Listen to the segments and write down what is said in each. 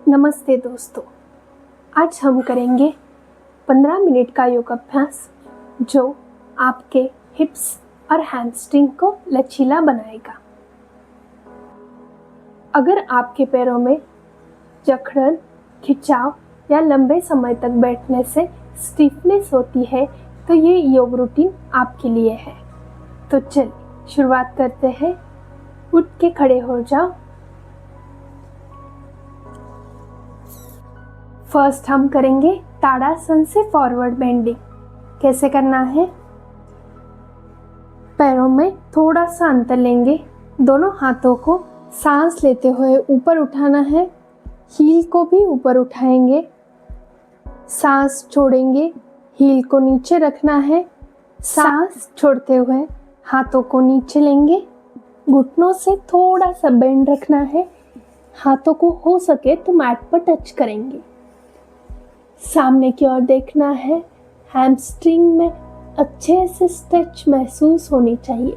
नमस्ते दोस्तों। आज हम करेंगे 15 मिनट का योग अभ्यास जो आपके हिप्स और हैमस्ट्रिंग को लचीला बनाएगा। अगर आपके पैरों में जकड़न, खिंचाव या लंबे समय तक बैठने से स्टिफनेस होती है तो ये योग रूटीन आपके लिए है। तो चलिए शुरुआत करते हैं। उठ के खड़े हो जाओ। फर्स्ट हम करेंगे ताड़ासन से फॉरवर्ड बेंडिंग। कैसे करना है? पैरों में थोड़ा सा अंतर लेंगे, दोनों हाथों को सांस लेते हुए ऊपर उठाना है, हील को भी ऊपर उठाएंगे, सांस छोड़ेंगे, हील को नीचे रखना है, सांस छोड़ते हुए हाथों को नीचे लेंगे, घुटनों से थोड़ा सा बेंड रखना है, हाथों को हो सके तो मैट पर टच करेंगे, सामने की ओर देखना है, हैमस्ट्रिंग में अच्छे से स्ट्रेच महसूस होनी चाहिए।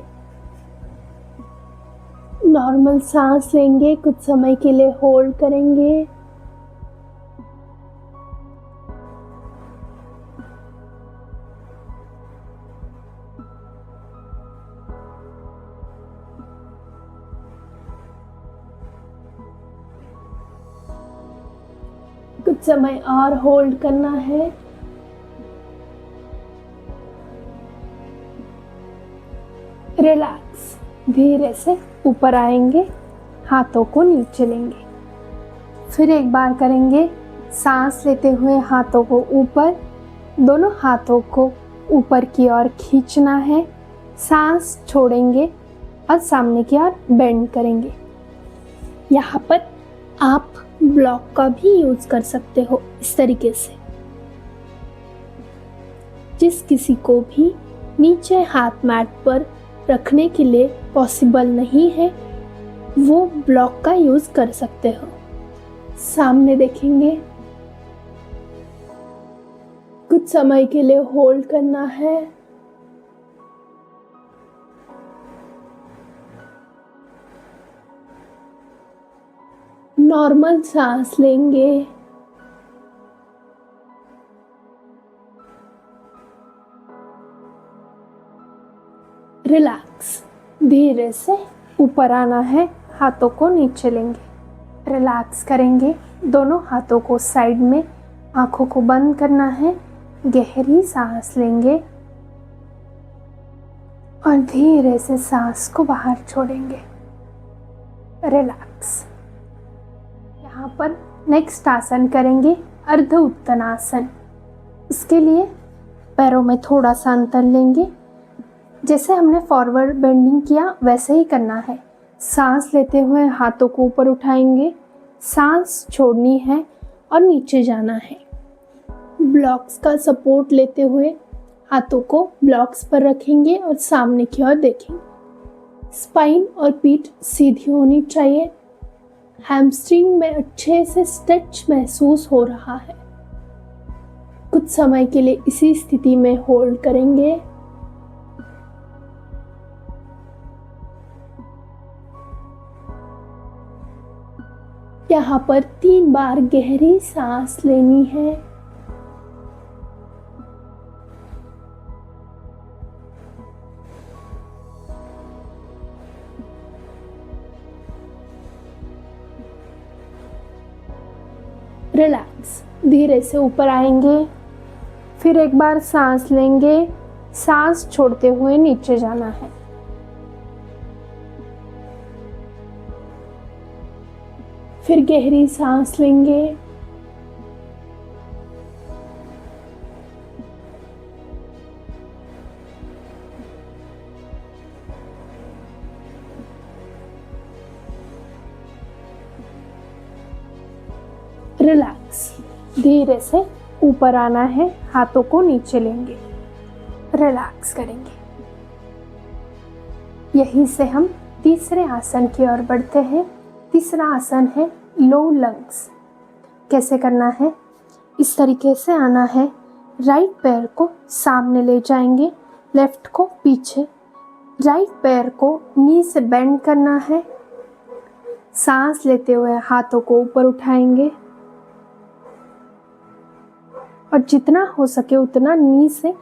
नॉर्मल सांस लेंगे, कुछ समय के लिए होल्ड करेंगे। कुछ समय और होल्ड करना है। रिलैक्स। धीरे से ऊपर आएंगे, हाथों को नीचे लेंगे। फिर एक बार करेंगे। सांस लेते हुए हाथों को ऊपर, दोनों हाथों को ऊपर की ओर खींचना है, सांस छोड़ेंगे और सामने की ओर बेंड करेंगे। यहाँ पर आप ब्लॉक का भी यूज कर सकते हो इस तरीके से। जिस किसी को भी नीचे हाथ मैट पर रखने के लिए पॉसिबल नहीं है वो ब्लॉक का यूज कर सकते हो। सामने देखेंगे, कुछ समय के लिए होल्ड करना है। नॉर्मल सांस लेंगे। रिलैक्स। धीरे से ऊपर आना है, हाथों को नीचे लेंगे। रिलैक्स करेंगे, दोनों हाथों को साइड में, आंखों को बंद करना है, गहरी सांस लेंगे और धीरे से सांस को बाहर छोड़ेंगे। रिलैक्स। यहाँ पर नेक्स्ट आसन करेंगे अर्ध उत्तनासन। इसके लिए पैरों में थोड़ा सा अंतर लेंगे, जैसे हमने फॉरवर्ड बेंडिंग किया वैसे ही करना है। सांस लेते हुए हाथों को ऊपर उठाएंगे, सांस छोड़नी है और नीचे जाना है। ब्लॉक्स का सपोर्ट लेते हुए हाथों को ब्लॉक्स पर रखेंगे और सामने की ओर देखेंगे। स्पाइन और पीठ सीधी होनी चाहिए। हैमस्ट्रिंग में अच्छे से स्ट्रेच महसूस हो रहा है। कुछ समय के लिए इसी स्थिति में होल्ड करेंगे। यहाँ पर 3 बार गहरी सांस लेनी है। रिलैक्स। धीरे से ऊपर आएंगे, फिर एक बार सांस लेंगे, सांस छोड़ते हुए नीचे जाना है। फिर गहरी सांस लेंगे। रिलैक्स। धीरे से ऊपर आना है, हाथों को नीचे लेंगे। रिलैक्स करेंगे। यहीं से हम तीसरे आसन की ओर बढ़ते हैं। तीसरा आसन है लो लंग्स। कैसे करना है? इस तरीके से आना है। राइट पैर को सामने ले जाएंगे, लेफ्ट को पीछे। राइट पैर को नी से बेंड करना है। सांस लेते हुए हाथों को ऊपर उठाएंगे, और जितना हो सके उतना नी से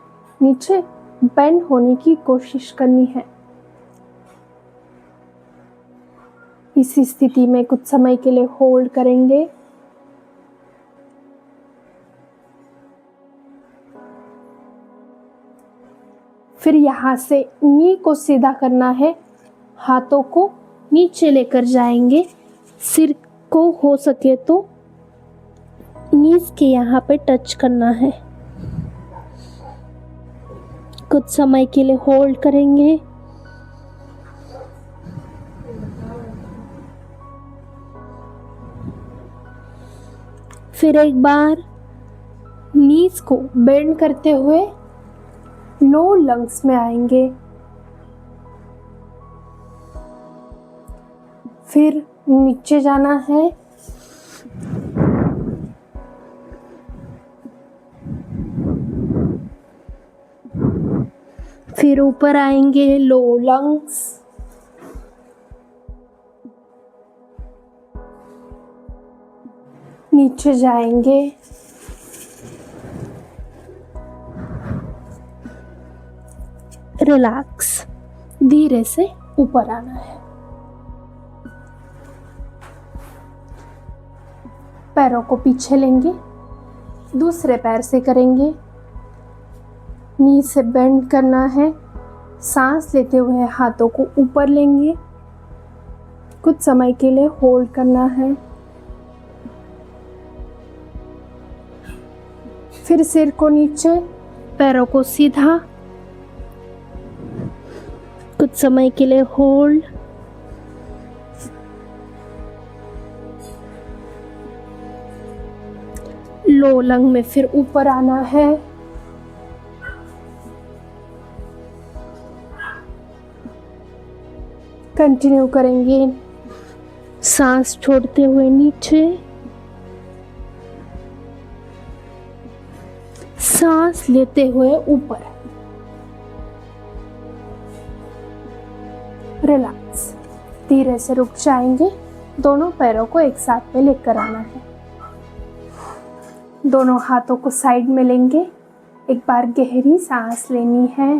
नीचे बेंड होने की कोशिश करनी है। इस स्थिति में कुछ समय के लिए होल्ड करेंगे। फिर यहाँ से नी को सीधा करना है, हाथों को नीचे लेकर जाएंगे, सिर को हो सके तो नीज के यहाँ पे टच करना है। कुछ समय के लिए होल्ड करेंगे। फिर एक बार नीज को बेंड करते हुए लो लंग्स में आएंगे। फिर नीचे जाना है। फिर ऊपर आएंगे, लो लंग्स। नीचे जाएंगे। रिलैक्स। धीरे से ऊपर आना है। पैरों को पीछे लेंगे, दूसरे पैर से करेंगे। नी से बेंड करना है। सांस लेते हुए हाथों को ऊपर लेंगे। कुछ समय के लिए होल्ड करना है। फिर सिर को नीचे, पैरों को सीधा। कुछ समय के लिए होल्ड। लो लंग में फिर ऊपर आना है। कंटिन्यू करेंगे, सांस छोड़ते हुए नीचे, सांस लेते हुए ऊपर। रिलैक्स। धीरे से रुक जाएंगे। दोनों पैरों को एक साथ में लेकर आना है। दोनों हाथों को साइड में लेंगे। एक बार गहरी सांस लेनी है।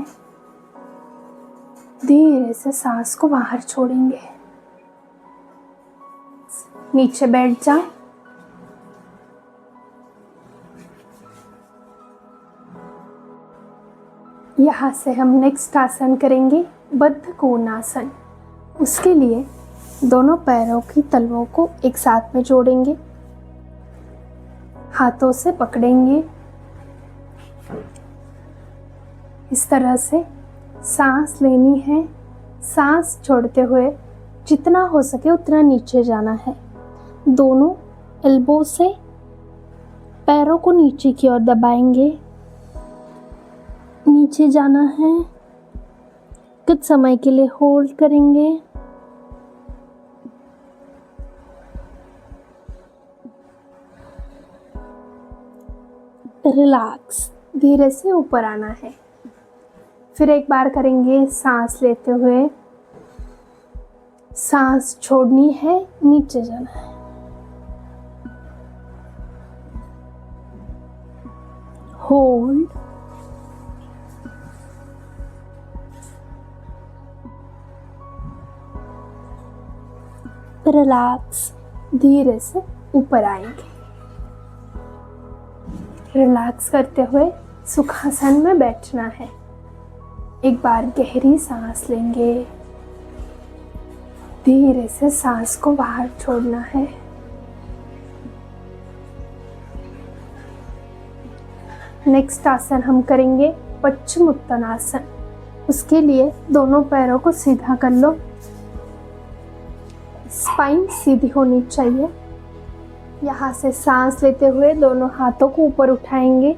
धीरे से सांस को बाहर छोड़ेंगे। नीचे बैठ जाओ। यहाँ से हम नेक्स्ट आसन करेंगे, बद्ध कोणासन। उसके लिए दोनों पैरों की तलवों को एक साथ में जोड़ेंगे, हाथों से पकड़ेंगे। इस तरह से सांस लेनी है। सांस छोड़ते हुए जितना हो सके उतना नीचे जाना है। दोनों एल्बो से पैरों को नीचे की ओर दबाएंगे। नीचे जाना है। कुछ समय के लिए होल्ड करेंगे। रिलैक्स। धीरे से ऊपर आना है। फिर एक बार करेंगे, सांस लेते हुए सांस छोड़नी है, नीचे जाना है। होल्ड। रिलैक्स। धीरे से ऊपर आएंगे। रिलैक्स करते हुए सुखासन में बैठना है। एक बार गहरी सांस लेंगे। धीरे से सांस को बाहर छोड़ना है। नेक्स्ट आसन हम करेंगे पश्चिमोत्तानासन। उसके लिए दोनों पैरों को सीधा कर लो। स्पाइन सीधी होनी चाहिए। यहाँ से सांस लेते हुए दोनों हाथों को ऊपर उठाएंगे,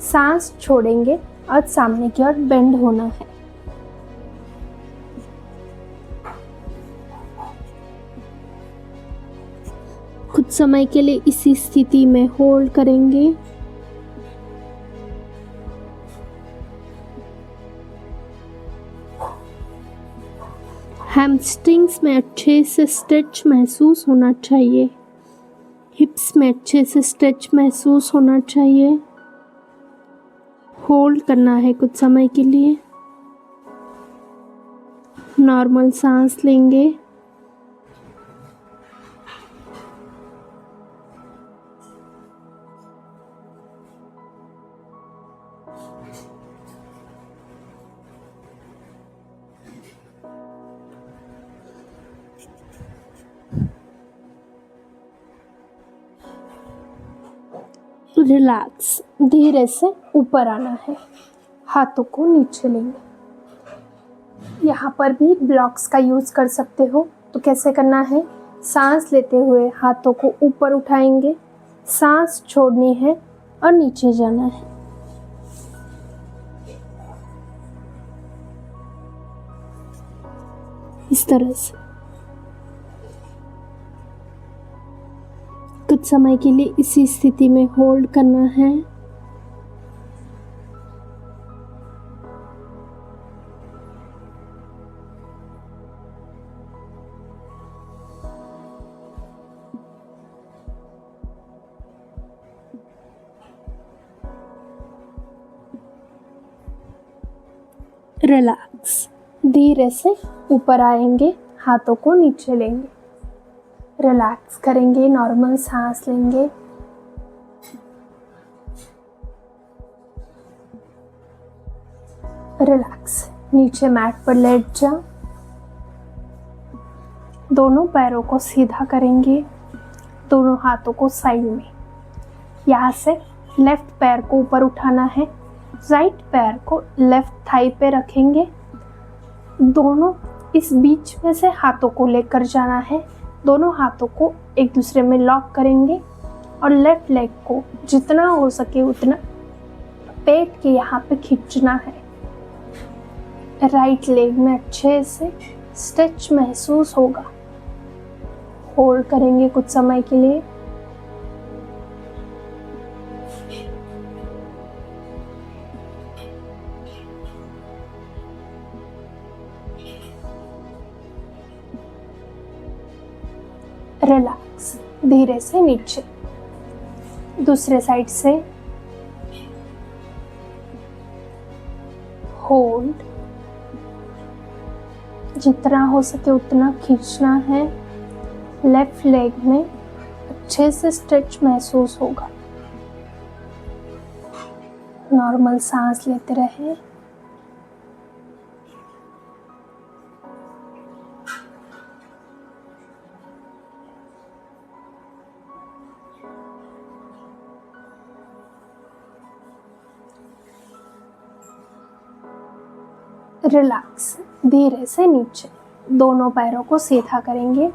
सांस छोड़ेंगे और सामने की ओर बेंड होना है। कुछ समय के लिए इसी स्थिति में होल्ड करेंगे। हैमस्ट्रिंग्स में अच्छे से स्ट्रेच महसूस होना चाहिए। हिप्स में अच्छे से स्ट्रेच महसूस होना चाहिए। होल्ड करना है कुछ समय के लिए। नॉर्मल सांस लेंगे। रिलैक्स। धीरे से ऊपर आना है, हाथों को नीचे लेंगे। यहाँ पर भी ब्लॉक्स का यूज़ कर सकते हो। तो कैसे करना है, सांस लेते हुए हाथों को ऊपर उठाएंगे, सांस छोड़नी है और नीचे जाना है। इस तरह से कुछ समय के लिए इसी स्थिति में होल्ड करना है। रिलैक्स। धीरे से ऊपर आएंगे, हाथों को नीचे लेंगे, रिलैक्स करेंगे, नॉर्मल सांस लेंगे। रिलैक्स। नीचे मैट पर लेट जाओ। दोनों पैरों को सीधा करेंगे, दोनों हाथों को साइड में। यहाँ से लेफ्ट पैर को ऊपर उठाना है, राइट पैर को लेफ्ट थाई पे रखेंगे। दोनों इस बीच में से हाथों को लेकर जाना है। दोनों हाथों को एक दूसरे में लॉक करेंगे और लेफ्ट लेग को जितना हो सके उतना पेट के यहाँ पे खींचना है। राइट लेग में अच्छे से स्ट्रेच महसूस होगा। होल्ड करेंगे कुछ समय के लिए। रिलैक्स। धीरे से नीचे। दूसरे साइड से होल्ड। जितना हो सके उतना खींचना है। लेफ्ट लेग में अच्छे से स्ट्रेच महसूस होगा। नॉर्मल सांस लेते रहे। रिलैक्स। धीरे से नीचे। दोनों पैरों को सीधा करेंगे।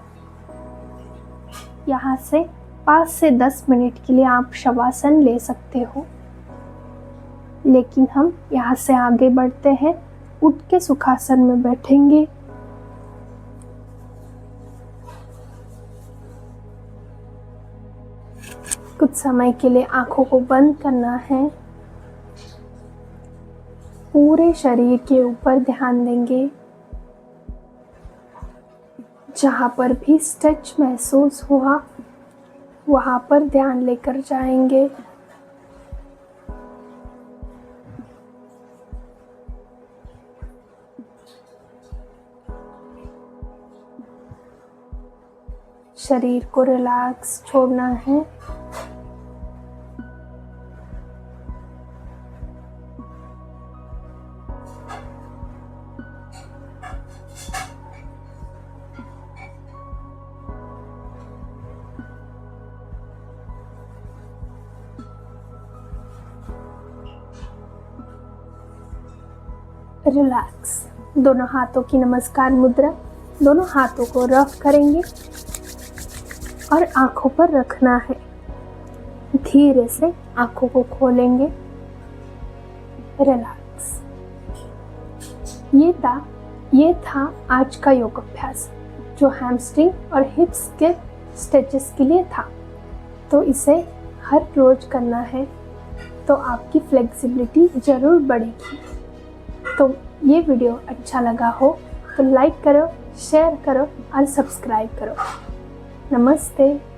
यहाँ से 5 से 10 मिनट के लिए आप शवासन ले सकते हो, लेकिन हम यहाँ से आगे बढ़ते हैं। उठ के सुखासन में बैठेंगे। कुछ समय के लिए आंखों को बंद करना है। पूरे शरीर के ऊपर ध्यान देंगे। जहाँ पर भी स्ट्रेच महसूस हुआ वहाँ पर ध्यान लेकर जाएंगे। शरीर को रिलैक्स छोड़ना है। रिलैक्स। दोनों हाथों की नमस्कार मुद्रा। दोनों हाथों को रफ करेंगे और आंखों पर रखना है। धीरे से आंखों को खोलेंगे। रिलैक्स। ये था आज का योग अभ्यास, जो हैमस्ट्रिंग और हिप्स के स्ट्रेचेस के लिए था। तो इसे हर रोज करना है तो आपकी फ्लेक्सिबिलिटी ज़रूर बढ़ेगी। तो ये वीडियो अच्छा लगा हो तो लाइक करो, शेयर करो और सब्सक्राइब करो। नमस्ते।